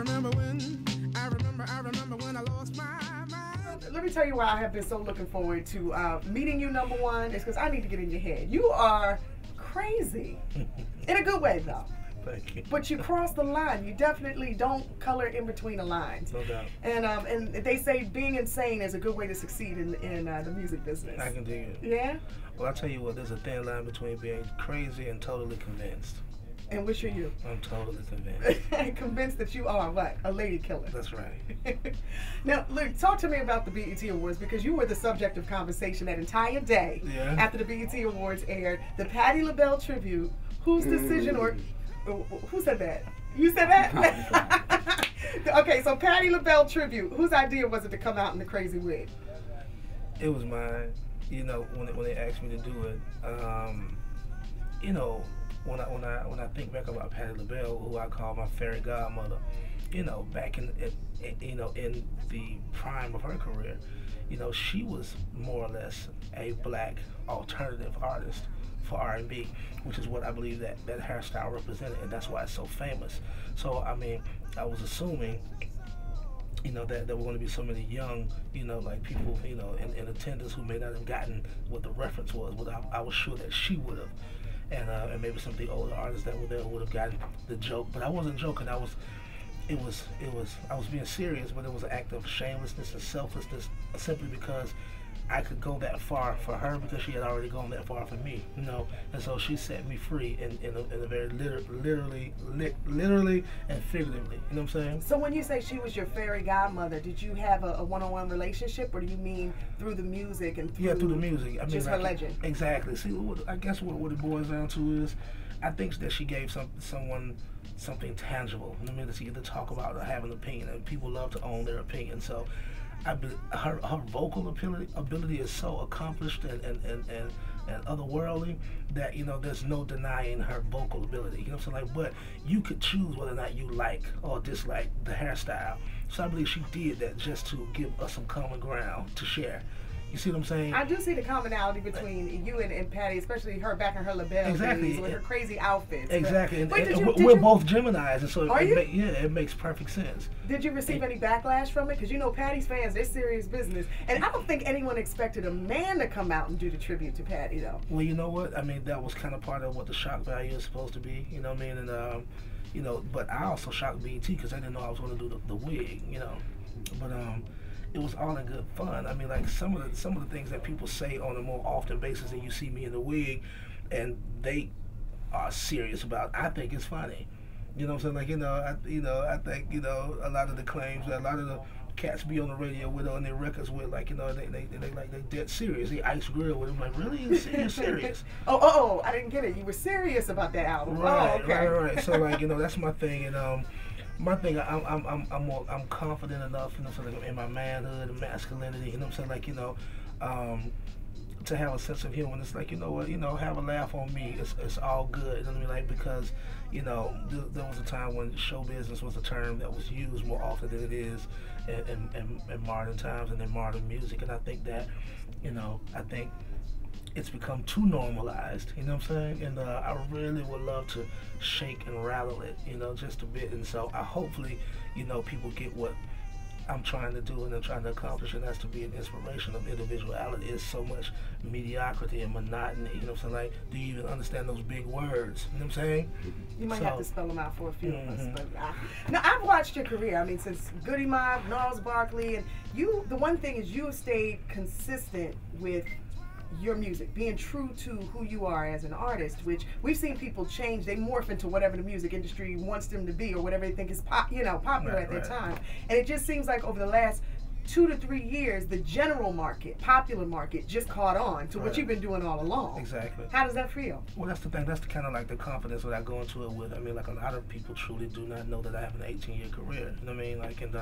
remember when I lost my mind. Let me tell you why I have been so looking forward to meeting you, number one, is because I need to get in your head. You are crazy. In a good way, though. Thank you. But you cross the line. You definitely don't color in between the lines. No doubt. And they say being insane is a good way to succeed in the music business. I can dig it. Yeah? Well, I'll tell you what, there's a thin line between being crazy and totally convinced. And which are you? I'm totally convinced. Convinced that you are what? A lady killer. That's right. Now, Luke, talk to me about the BET Awards, because you were the subject of conversation that entire day after the BET Awards aired. The Patti LaBelle tribute, whose decision or who said that? You said that? Okay, so Patti LaBelle tribute, whose idea was it to come out in the crazy wig? It was mine. You know, when they asked me to do it, you know, when I think back about Patti LaBelle, who I call my fairy godmother, you know, back in the prime of her career, you know, she was more or less a black alternative artist for R&B, which is what I believe that hairstyle represented, and that's why it's so famous. So I mean, I was assuming, you know, that there were going to be so many young, you know, like people, you know, in attendance who may not have gotten what the reference was, but I was sure that she would have. And maybe some of the older artists that were there would have gotten the joke, but I wasn't joking. I was being serious, but it was an act of shamelessness and selflessness, simply because I could go that far for her because she had already gone that far for me, you know. And so she set me free in a very literally and figuratively. You know what I'm saying? So when you say she was your fairy godmother, did you have a one-on-one relationship, or do you mean through the music and through? Yeah, through the music. I mean, just like, her legend. Exactly. See, I guess what it boils down to is, I think that she gave someone something tangible. I mean, to get to talk about or have an opinion, and people love to own their opinion. So her vocal ability is so accomplished and otherworldly that, you know, there's no denying her vocal ability. You know what I'm saying? Like, but you could choose whether or not you like or dislike the hairstyle. So I believe she did that just to give us some common ground to share. You see what I'm saying? I do see the commonality between you and Patti, especially her back in her LaBelle days with her crazy outfits. Exactly. We're both Geminis, and so it makes perfect sense. Did you receive any backlash from it? Because you know Patti's fans, they're serious business. And I don't think anyone expected a man to come out and do the tribute to Patti, though. Well, you know what? I mean, that was kind of part of what the shock value is supposed to be. You know what I mean? And, you know, but I also shocked BET because I didn't know I was going to do the wig, you know. But, it was all in good fun. I mean, like some of the things that people say on a more often basis, and you see me in the wig, and they are serious about. I think it's funny. You know what I'm saying? Like, I think, you know, a lot of the claims that a lot of the cats be on the radio with on their records with, like, you know, they dead serious. They ice grill with them. Like, really? You're serious? Oh, I didn't get it. You were serious about that album. Right, oh, okay. right. So, like, you know, that's my thing. And my thing, I'm confident enough, you know, so like in my manhood and masculinity, you know what I'm saying, like, you know, to have a sense of humor. And it's like, you know what, you know, have a laugh on me. It's all good. You know what I mean? Like, because, you know, there was a time when show business was a term that was used more often than it is in modern times and in modern music. And I think that, you know, it's become too normalized, you know what I'm saying? And I really would love to shake and rattle it, you know, just a bit. And so I hopefully, you know, people get what I'm trying to do and I'm trying to accomplish, and that's to be an inspiration of individuality. It's so much mediocrity and monotony, you know what I'm saying? Like, do you even understand those big words? You know what I'm saying? You might have to spell them out for a few of us. But now, I've watched your career. I mean, since Goody Mob, Gnarls Barkley, and you, the one thing is you have stayed consistent with your music, being true to who you are as an artist, which we've seen people change. They morph into whatever the music industry wants them to be or whatever they think is popular at their time. And it just seems like over the last 2 to 3 years, the general market, popular market, just caught on to what you've been doing all along. Exactly. How does that feel? Well, that's the thing. That's the kind of like the confidence that I go into it with. I mean, like, a lot of people truly do not know that I have an 18-year career. You know what I mean? Like, and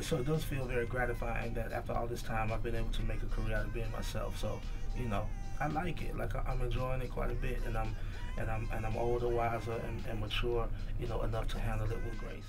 so it does feel very gratifying that after all this time I've been able to make a career out of being myself. So, you know, I like it. Like, I'm enjoying it quite a bit, and I'm older, wiser, and mature, you know, enough to handle it with grace.